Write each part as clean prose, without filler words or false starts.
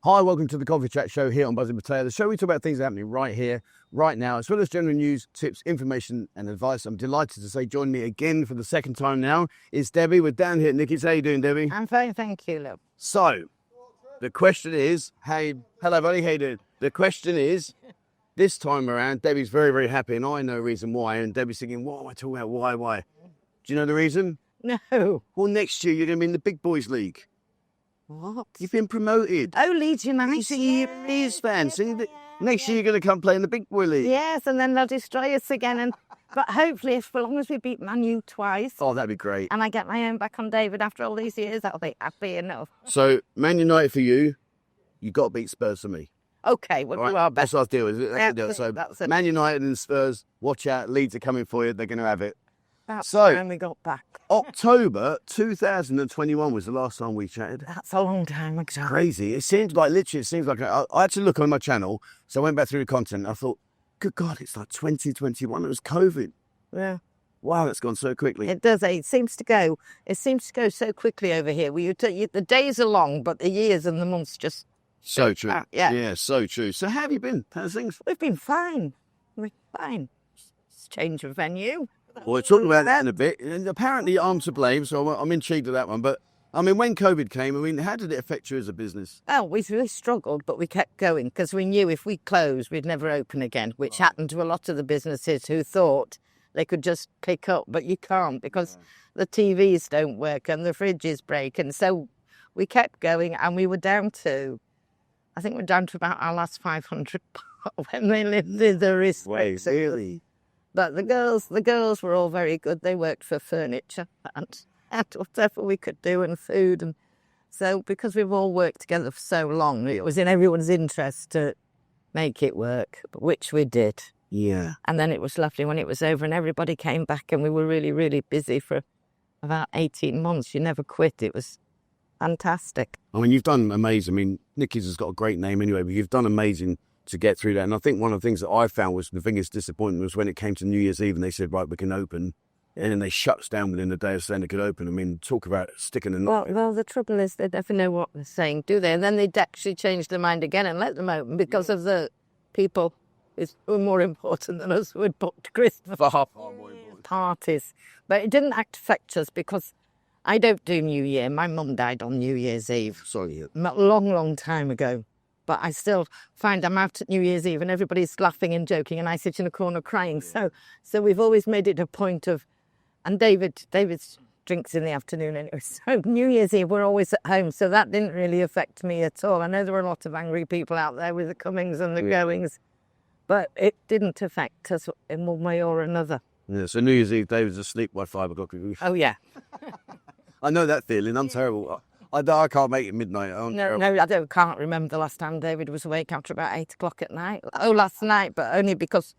Hi, welcome to the Coffee Chat Show here on Buzzing Pattaya, the show we talk about things happening right here, right now, as well as general news, tips, information and advice. I'm delighted to say joining me again for the second time now is Debbie. We're down here at Nickys. How you doing, Debbie? I'm fine, thank you, love. So, the question is, hello buddy, how you doing? The question is, this time around, Debbie's very, very happy and I know the reason why. And Debbie's thinking, what am I talking about? Why? Do you know the reason? No. Well, next year you're going to be in the Big Boys League. What? You've been promoted. Oh, Leeds United. You see, you're a Leeds fan. See, next year you're going to come play in the Big Boy League. Yes, and then they'll destroy us again. But hopefully, as long as we beat Man U twice. Oh, that'd be great. And I get my own back on David after all these years, that'll be happy enough. So, Man United for you, you've got to beat Spurs for me. Okay, we'll do our best. That's what I'll deal with. That's the deal. So, that's it. Man United and Spurs, watch out. Leeds are coming for you. They're going to have it. That's So- when we got back. October 2021 was the last time we chatted. That's a long time ago. Crazy. It seems like, I had to look on my channel, so I went back through the content. I thought, good God, it's like 2021. It was COVID. Yeah, Wow, that's gone so quickly. it does. It seems to go so quickly over here. The days are long, but the years and the months just... So true. Yeah. So true. So how have you been? How's things? We've been fine. We're fine. It's change of venue. Well, we're talking about that in a bit. And apparently I'm to blame, so I'm intrigued with that one. But, I mean, when COVID came, how did it affect you as a business? Oh, we really struggled, but we kept going because we knew if we closed, we'd never open again, which happened to a lot of the businesses who thought they could just pick up, but you can't because the TVs don't work and the fridges break. And so we kept going and we were down to, I think we're down to about our last 500 when they lived in the restrictions. Really? But the girls were all very good. They worked for furniture and whatever we could do and food. And so because we've all worked together for so long, it was in everyone's interest to make it work, which we did. Yeah. And then it was lovely when it was over and everybody came back and we were really, really busy for about 18 months. You never quit. It was fantastic. I mean, you've done amazing. I mean, Nickys has got a great name anyway, but you've done amazing to get through that. And I think one of the things that I found was the biggest disappointment was when it came to New Year's Eve and they said, right, we can open. And then they shut us down within a day of saying they could open. I mean, talk about sticking a... Well, the trouble is they never know what they're saying, do they? And then they'd actually change their mind again and let them open because of the people who were more important than us who had booked Christmas parties. But it didn't affect us because I don't do New Year. My mum died on New Year's Eve. Sorry. A long time ago. But I still find I'm out at New Year's Eve and everybody's laughing and joking and I sit in a corner crying. So we've always made it a point of... And David's drinks in the afternoon anyway. So New Year's Eve, we're always at home. So that didn't really affect me at all. I know there were a lot of angry people out there with the comings and the goings. But it didn't affect us in one way or another. Yeah, so New Year's Eve, David's asleep by 5 o'clock. Oh, yeah. I know that feeling. I'm terrible. I can't make it midnight. I can't remember the last time David was awake after about 8 o'clock at night. Oh, last night, but only because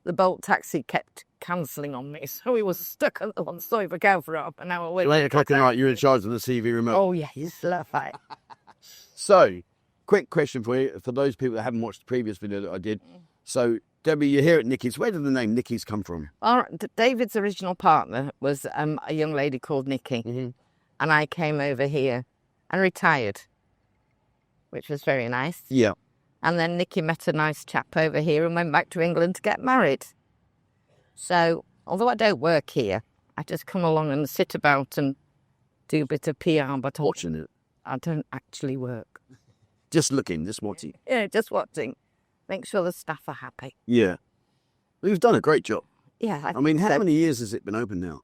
the Bolt taxi kept cancelling on me. So he was stuck at the one side of a cow for half an hour. 8 o'clock at night, you're in charge of the TV remote. Oh, yes, love it. So, quick question for you, for those people that haven't watched the previous video that I did. So, Debbie, you're here at Nickys. Where did the name Nickys come from? David's original partner was a young lady called Nicky. Mm-hmm. And I came over here and retired, which was very nice. Yeah. And then Nicky met a nice chap over here and went back to England to get married. So, although I don't work here, I just come along and sit about and do a bit of PR, but Watching it. I don't actually work. Just looking, just watching. Yeah, just watching. Make sure the staff are happy. Yeah. Well, you've done a great job. Yeah. I mean, how many years has it been open now?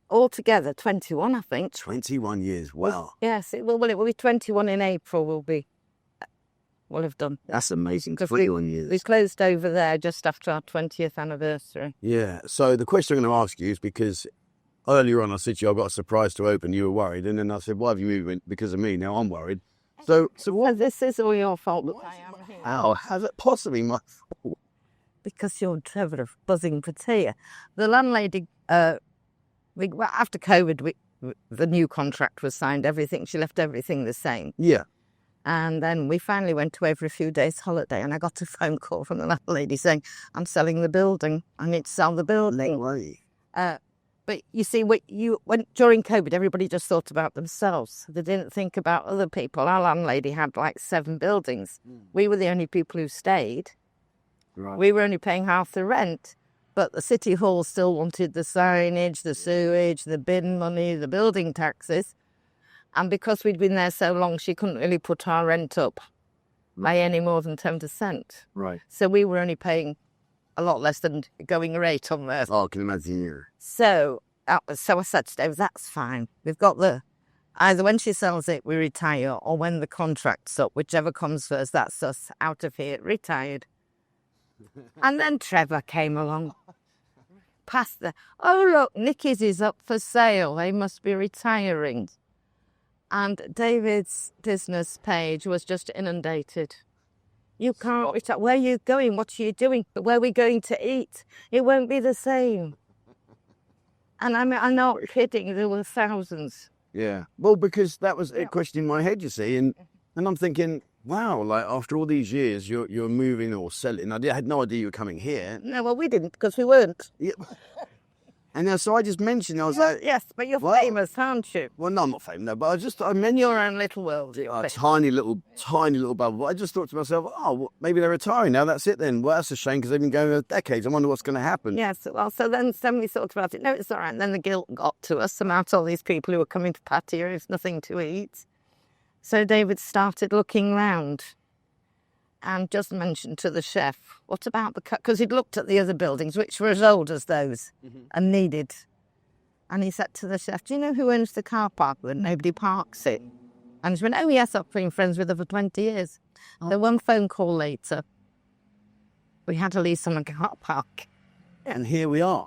Altogether, 21, I think. 21 years. Wow. Yes, it will be 21 in April, we'll have done. That's amazing. Because 21 years. We closed over there just after our 20th anniversary. Yeah. So the question I'm going to ask you is because earlier on I said to you, I've got a surprise to open. You were worried. And then I said, why have you moved because of me? Now I'm worried. So Well, this is all your fault that I am here. how has it possibly my fault? Because you're Trevor of Buzzing Pattaya. The landlady, after COVID, the new contract was signed, everything. She left everything the same. Yeah. And then we finally went away for a few days' holiday and I got a phone call from the landlady saying, I'm selling the building. I need to sell the building. No way. But you see, when during COVID, everybody just thought about themselves. They didn't think about other people. Our landlady had like 7 buildings. We were the only people who stayed. Right. We were only paying half the rent. But the city hall still wanted the signage, the sewage, the bin money, the building taxes. And because we'd been there so long, she couldn't really put our rent up by any more than 10%. Right. So we were only paying a lot less than going rate on there. Oh, I can imagine you. So I said to Dave, that's fine. We've got either when she sells it, we retire, or when the contract's up, whichever comes first, that's us out of here, retired. And then Trevor came along. Oh, look, Nickys is up for sale. They must be retiring. And David's business page was just inundated. You can't retire. Where are you going? What are you doing? Where are we going to eat? It won't be the same. And I'm not kidding. There were thousands. Yeah. Well, because that was a question in my head, you see. And I'm thinking, wow, like after all these years, you're moving or selling. I had no idea you were coming here. No, well, we didn't because we weren't. Yeah. And now, so I just mentioned, I was like... Yes, but you're famous, aren't you? Well, no, I'm not famous, no, but I'm in your own little world. A tiny little bubble. But I just thought to myself, oh, well, maybe they're retiring now, that's it then. Well, that's a shame because they've been going for decades. I wonder what's going to happen. Yes, well, so then we thought about it. No, it's all right. And then the guilt got to us about all these people who were coming to Pattaya with nothing to eat. So David started looking round and just mentioned to the chef, what about because he'd looked at the other buildings, which were as old as those and needed. And he said to the chef, do you know who owns the car park where nobody parks it? And she went, oh, yes, I've been friends with her for 20 years. Oh. So one phone call later, we had a lease on a car park. And here we are.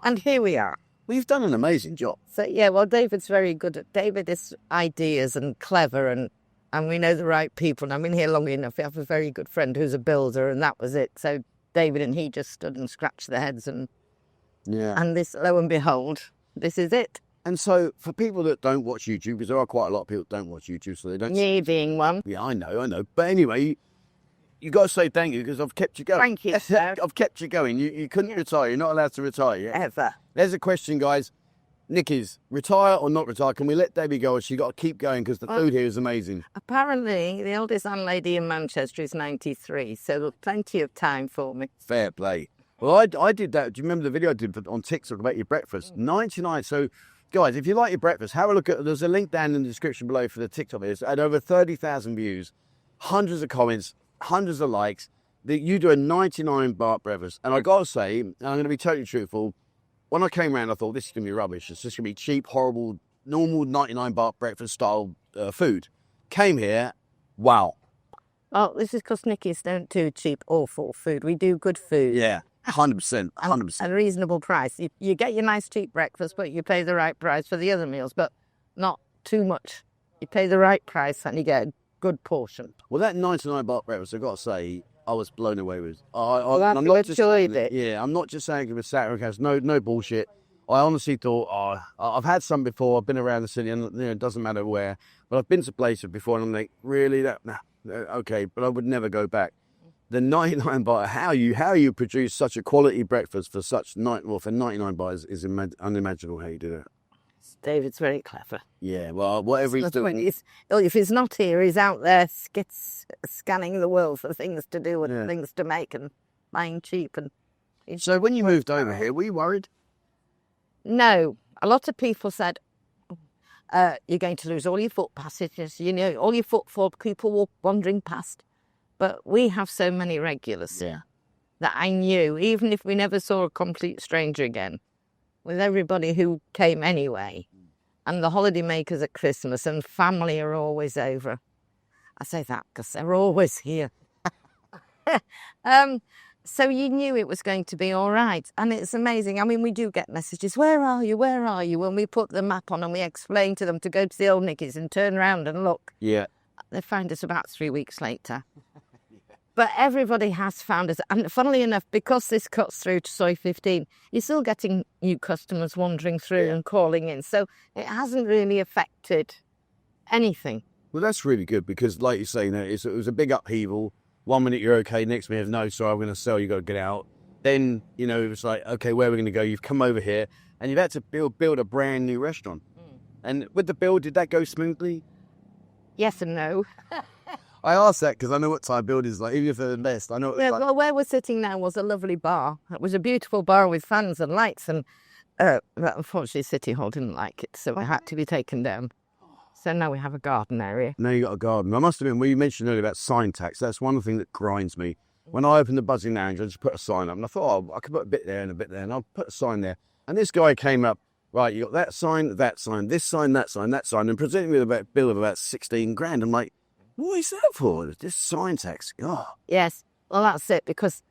We've done an amazing job. So, yeah, well, David's very good David is ideas and clever and we know the right people. And I've been here long enough. We have a very good friend who's a builder, and that was it. So David and he just stood and scratched their heads, and this, lo and behold, this is it. And so for people that don't watch YouTube, because there are quite a lot of people that don't watch YouTube, so they don't... Me being one. Yeah, I know. But anyway, you got to say thank you because I've kept you going. Thank you, sir. I've kept you going. You couldn't retire. You're not allowed to retire yet. Ever. There's a question, guys. Nickys, retire or not retire? Can we let Debbie go, or she got to keep going because the food here is amazing? Apparently, the oldest landlady in Manchester is 93, so there's plenty of time for me. Fair play. Well, I did that. Do you remember the video I did on TikTok about your breakfast? 99. So, guys, if you like your breakfast, have a look at... There's a link down in the description below for the TikTok videos. Had over 30,000 views, hundreds of comments, hundreds of likes. You do a 99 baht breakfast. And I got to say, and I'm going to be totally truthful, when I came around, I thought, this is going to be rubbish. It's just going to be cheap, horrible, normal 99 baht breakfast style food. Came here, wow. Oh, this is because Nickys don't do cheap, awful food. We do good food. Yeah, 100%, 100%. At a reasonable price. You get your nice cheap breakfast, but you pay the right price for the other meals, but not too much. You pay the right price and you get a good portion. Well, that 99 baht breakfast, I've got to say, I was blown away with. I'm not just enjoyed it. Yeah, I'm not just saying it was sacrifice. No bullshit. I honestly thought, I've had some before. I've been around the city, and it doesn't matter where. But I've been to places before, and I'm like, really? Okay, but I would never go back. The 99 baht, how you produce such a quality breakfast for for 99 baht is unimaginable. How you do it. David's very clever. Yeah, well, whatever he's doing. If he's not here, he's out there scanning the world for things to do and things to make and buying cheap. And so when you moved over here, were you worried? No. A lot of people said, you're going to lose all your foot passages, all your footfall, people wandering past. But we have so many regulars that I knew, even if we never saw a complete stranger again, with everybody who came anyway, and the holiday makers at Christmas and family are always over. I say that because they're always here. So you knew it was going to be all right. And it's amazing. I mean, we do get messages, where are you? Where are you? When we put the map on and we explain to them to go to the old Nickys and turn around and look. Yeah. They find us about 3 weeks later. But everybody has found us. And funnily enough, because this cuts through to Soy 15, you're still getting new customers wandering through and calling in. So it hasn't really affected anything. Well, that's really good because, like you say, it was a big upheaval. 1 minute you're okay, next minute, no, sorry, I'm going to sell, you got to get out. Then, it was like, okay, where are we going to go? You've come over here. and you've had to build a brand new restaurant. And with the build, did that go smoothly? Yes and no. I asked that because I know what Thai build is like, even if they're the best. I know what it's like. Well, where we're sitting now was a lovely bar. It was a beautiful bar with fans and lights, and but unfortunately City Hall didn't like it, so it had to be taken down. So now we have a garden area. Now you got a garden. I must admit, when you mentioned earlier about sign tax, that's one thing that grinds me. When I opened the Buzzing Lounge, I just put a sign up, and I thought, oh, I could put a bit there and a bit there, and I'll put a sign there. And this guy came up, right, you got that sign, this sign, that sign, that sign, and presented me with a bill of about 16 grand. I'm like, what is that for? This sign tax. Oh. Yes, well, that's it, because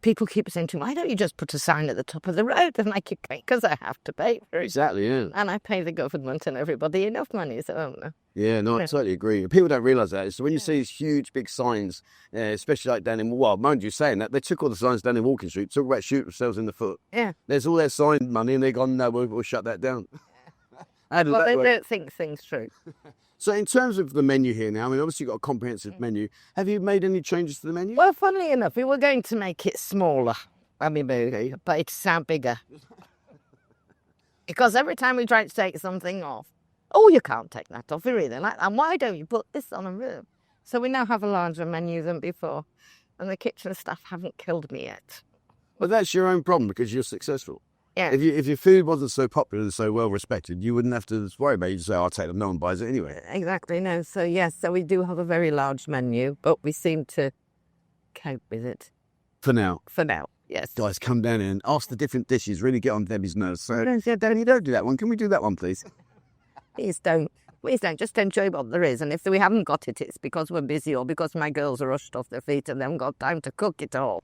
people keep saying to me, why don't you just put a sign at the top of the road? And I keep going, because I have to pay for it. Exactly, yeah. And I pay the government and everybody enough money, so I don't know. Yeah, no, I totally agree. People don't realise that. So when you see these huge, big signs, especially like down in, well, mind you saying that, they took all the signs down in Walking Street, talk about shooting themselves in the foot. Yeah. There's all their sign money, and they've gone, no, we'll shut that down. Well, they don't think things through. So in terms of the menu here now, I mean, obviously you've got a comprehensive menu. Have you made any changes to the menu? Well, funnily enough, we were going to make it smaller, but it sound bigger. Because every time we try to take something off, oh, you can't take that off, we really like that. And why don't you put this on a room? So we now have a larger menu than before, and the kitchen staff haven't killed me yet. Well, that's your own problem because you're successful. Yeah. If your food wasn't so popular and so well respected, you wouldn't have to worry about it. You'd say, I'll take them, no one buys it anyway. Exactly, no. So, yes, so we do have a very large menu, but we seem to cope with it. For now. For now, yes. Guys, come down in and ask the different dishes, really get on Debbie's nerves. So, Daddy, don't do that one. Can we do that one, please? Please don't. Please don't. Just enjoy what there is. And if we haven't got it, it's because we're busy or because my girls are rushed off their feet and they haven't got time to cook it all.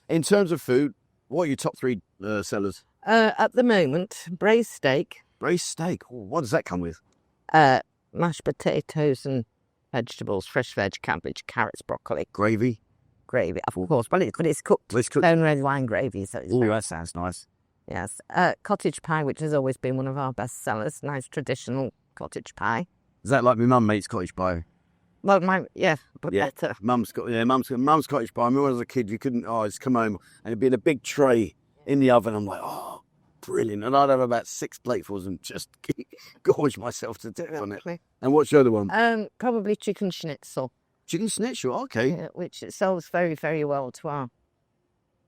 In terms of food, what are your top three sellers? At the moment, braised steak. Braised steak. Oh, what does that come with? Mashed potatoes and vegetables, fresh veg, cabbage, carrots, broccoli. Gravy. Gravy, of course. Well, it's cooked. It's cooked. Stone red wine gravy. So it's that sounds nice. Yes. Cottage pie, which has always been one of our best sellers. Nice traditional cottage pie. Is that like my mum makes cottage pie? Well, better. Mum's cottage pie. I remember when I was a kid, you couldn't, just come home and it'd be in a big tray in the oven. I'm like, oh, brilliant. And I'd have about 6 platefuls and just gorge myself to death on it. And what's the other one? Probably chicken schnitzel. Chicken schnitzel, okay. Yeah, which it sells very, very well to our...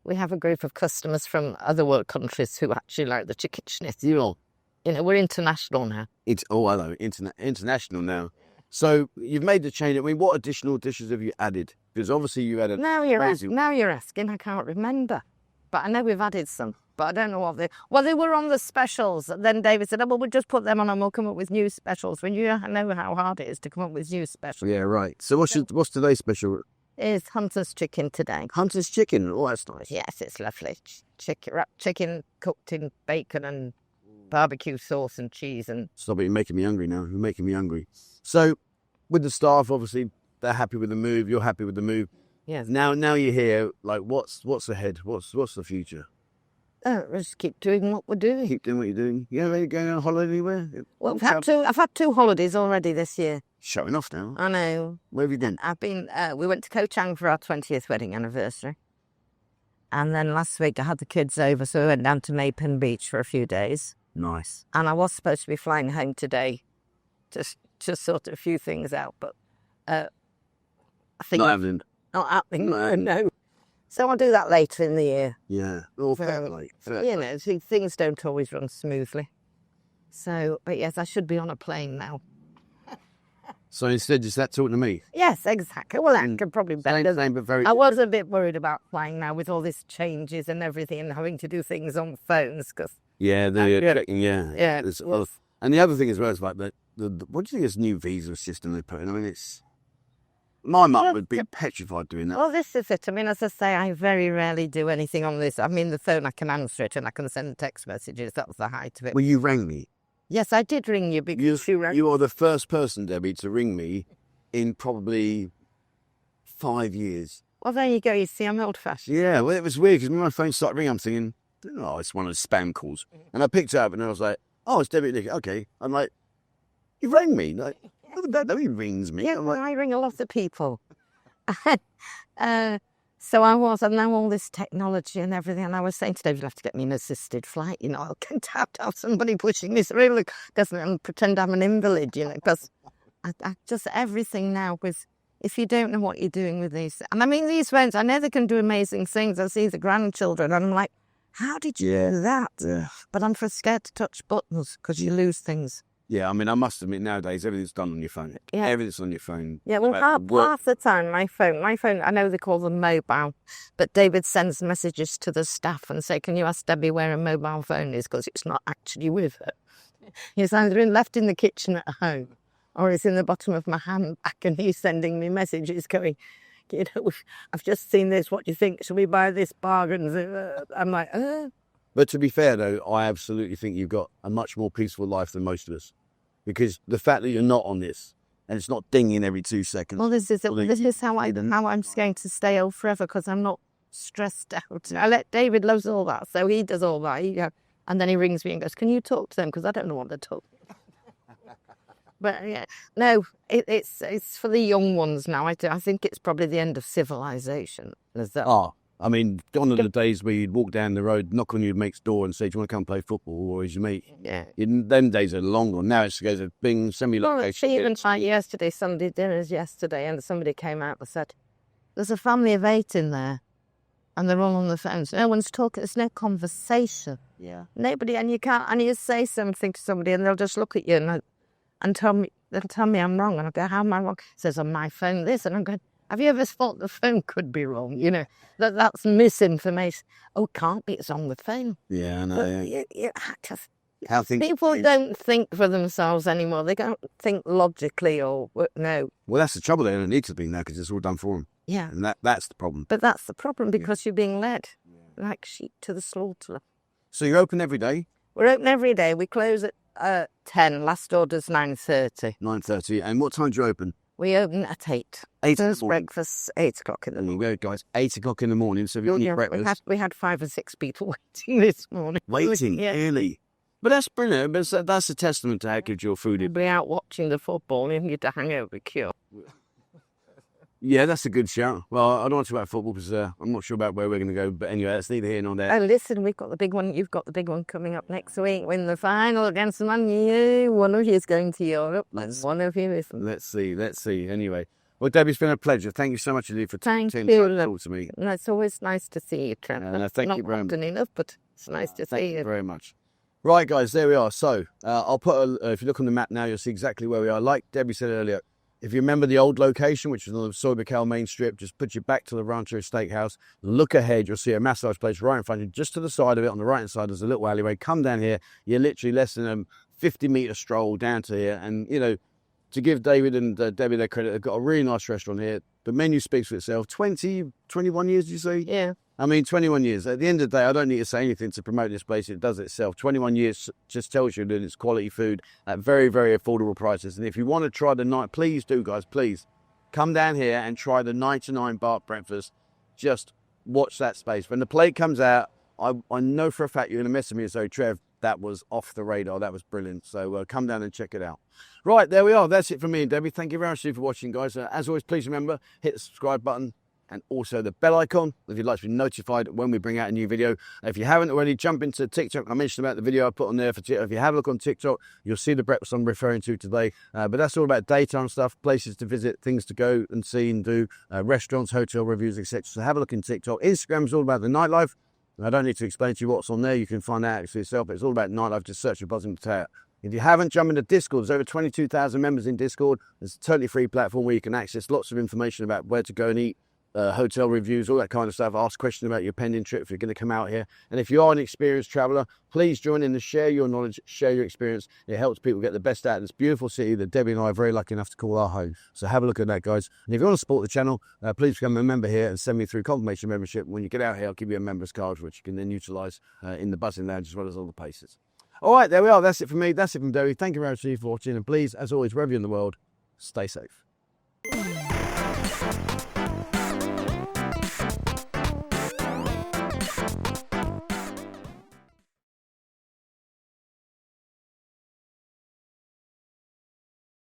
We have a group of customers from other world countries who actually like the chicken schnitzel. You know, we're international now. International now. So you've made the change. I mean, what additional dishes have you added? Because obviously you added... Now you're asking. I can't remember. But I know we've added some. But I don't know what they... Well, they were on the specials. Then David said, well, we'll just put them on and we'll come up with new specials. When you know how hard it is to come up with new specials. Yeah, right. So what's today's special? It's Hunter's chicken today. Hunter's chicken. Oh, that's nice. Yes, it's lovely. Chicken cooked in bacon and barbecue sauce and cheese. And stop it, you're making me hungry now. You're making me hungry. So with the staff, obviously, they're happy with the move. You're happy with the move. Yes. Now you're here. Like, what's ahead? What's the future? Just keep doing what we're doing. Keep doing what you're doing. You ready going on holiday anywhere? Well, I've had 2 holidays already this year. Showing off now. I know. Where have you been? I've been. We went to Koh Chang for our 20th wedding anniversary, and then last week I had the kids over, so we went down to Mapen Beach for a few days. Nice. And I was supposed to be flying home today, just sort a few things out, but I think not happening. Not happening. No. So I'll do that later in the year. Yeah. Well, fair play. You know, things don't always run smoothly. So, but yes, I should be on a plane now. So instead, just that talking to me? Yes, exactly. Well, that could probably be better. Same, but very... I was a bit worried about flying now with all these changes and everything and having to do things on phones. Cause yeah, they're checking, yeah. Yeah. Yes. And the other thing as well is like, what do you think this new visa system they put in? I mean, it's... My mum would be petrified doing that. Well, this is it. I mean, as I say, I very rarely do anything on this. I mean, the phone, I can answer it and I can send text messages. That was the height of it. Well, you rang me. Yes, I did ring you because you rang. You are the first person, Debbie, to ring me in probably 5 years. Well, there you go. You see, I'm old-fashioned. Yeah, well, it was weird because when my phone started ringing, I'm thinking, oh, it's one of the spam calls. And I picked it up and I was like, oh, it's Debbie Nicky. Okay. I'm like, you rang me? Like, nobody rings me. Yeah, I'm like, I ring a lot of people. So I was, and now all this technology and everything, and I was saying to David, you'll have to get me an assisted flight, you know, I'll have to have somebody pushing me through, and pretend I'm an invalid, you know, because I just, everything now was, if you don't know what you're doing with these, and I mean, these phones, I know they can do amazing things. I see the grandchildren, and I'm like, how did you do that? Yeah. But I'm scared to touch buttons because you lose things. Yeah, I mean, I must admit, nowadays, everything's done on your phone. Yeah. Everything's on your phone. Yeah, well, half the time, my phone, I know they call them mobile, but David sends messages to the staff and say, can you ask Debbie where a mobile phone is? Because it's not actually with her. He's either left in the kitchen at home or it's in the bottom of my handbag, and he's sending me messages going, you know, I've just seen this, what do you think? Shall we buy this bargain? I'm like, But to be fair, though, I absolutely think you've got a much more peaceful life than most of us. Because the fact that you're not on this, and it's not dinging every 2 seconds. Well, this is how I'm just going to stay ill forever, because I'm not stressed out. I let David loves all that, so he does all that. And then he rings me and goes, can you talk to them? Because I don't know what they're talking about. But yeah, no, it's for the young ones now. I think it's probably the end of civilization. I mean, gone are the days where you'd walk down the road, knock on your mate's door and say, do you want to come play football, or is your mate? Yeah. Them days are long gone. Now it goes a bing, send me location. She even tried yesterday, Sunday dinners yesterday, and somebody came out and said, there's a family of 8 in there, and they're all on the phones. No one's talking, there's no conversation. Yeah. Nobody, and you say something to somebody and they'll just look at you and tell me I'm wrong. And I go, how am I wrong? It says on my phone this, and I'm going, have you ever thought the phone could be wrong? You know, that's misinformation. Oh, it can't be, it's on the phone. Yeah, I know. How people don't think for themselves anymore. They don't think logically or no. Well, that's the trouble. They don't need to be now because it's all done for them. Yeah. And that's the problem. But that's the problem, because you're being led like sheep to the slaughter. So you're open every day? We're open every day. We close at 10. Last order's 9:30. 9:30. And what time do you open? We open at 8. 8 First breakfast, 8 o'clock in the morning. There you go, guys. 8 o'clock in the morning. So if you need breakfast. We had 5 or 6 people waiting this morning. Waiting, early. But that's brilliant. But that's a testament to how good your food is. We'll be out watching the football and get a hangover cure. Yeah, that's a good shout. Well, I don't want to talk about football because I'm not sure about where we're going to go. But anyway, that's neither here nor there. Oh, listen, we've got the big one. You've got the big one coming up next week. Win the final against Man U. One of you is going to Europe. One of you isn't. Let's see. Anyway. Well, Debbie, it's been a pleasure. Thank you so much, indeed, for taking time to talk to me. No, it's always nice to see you, Trevor. Thank you very much. Not often enough, but it's nice to see you. Thank you very much. Right, guys, there we are. So I'll put if you look on the map now, you'll see exactly where we are. Like Debbie said earlier, if you remember the old location, which was on the Soy Bacal main strip, just put you back to the Rancho Steakhouse. Look ahead, you'll see a massage place right in front of you. Just to the side of it, on the right-hand side, there's a little alleyway. Come down here. You're literally less than a 50-metre stroll down to here. And, you know, to give David and Debbie their credit, they've got a really nice restaurant here. The menu speaks for itself. 21 years, did you say? Yeah. I mean, 21 years. At the end of the day, I don't need to say anything to promote this place. It does itself. 21 years just tells you that it's quality food at very, very affordable prices. And if you want to try the night, please do, guys, please. Come down here and try the 99 Baht breakfast. Just watch that space. When the plate comes out, I know for a fact you're going to message me and say, Trev, that was off the radar. That was brilliant. So come down and check it out. Right, there we are. That's it from me and Debbie. Thank you very much for watching, guys. As always, please remember, hit the subscribe button and also the bell icon if you'd like to be notified when we bring out a new video. If you haven't already, jump into TikTok. I mentioned about the video I put on there for TikTok. If you have a look on TikTok, you'll see the breakfast I'm referring to today. But that's all about daytime stuff, places to visit, things to go and see and do, restaurants, hotel reviews, etc. So have a look in TikTok. Instagram's all about the nightlife. I don't need to explain to you what's on there. You can find out for yourself. It's all about nightlife. Just search for Buzzing Pattaya. If you haven't, jump into Discord. There's over 22,000 members in Discord. It's a totally free platform where you can access lots of information about where to go and eat, hotel reviews, all that kind of stuff. Ask questions about your pending trip if you're going to come out here. And if you are an experienced traveller, please join in and share your knowledge, share your experience. It helps people get the best out of this beautiful city that Debbie and I are very lucky enough to call our home. So have a look at that, guys. And if you want to support the channel, please become a member here and send me through confirmation membership. When you get out here, I'll give you a member's card, which you can then utilise in the buzzing lounge as well as all the places. All right, there we are. That's it from me. That's it from Debbie. Thank you very much for watching. And please, as always, wherever you're in the world, stay safe.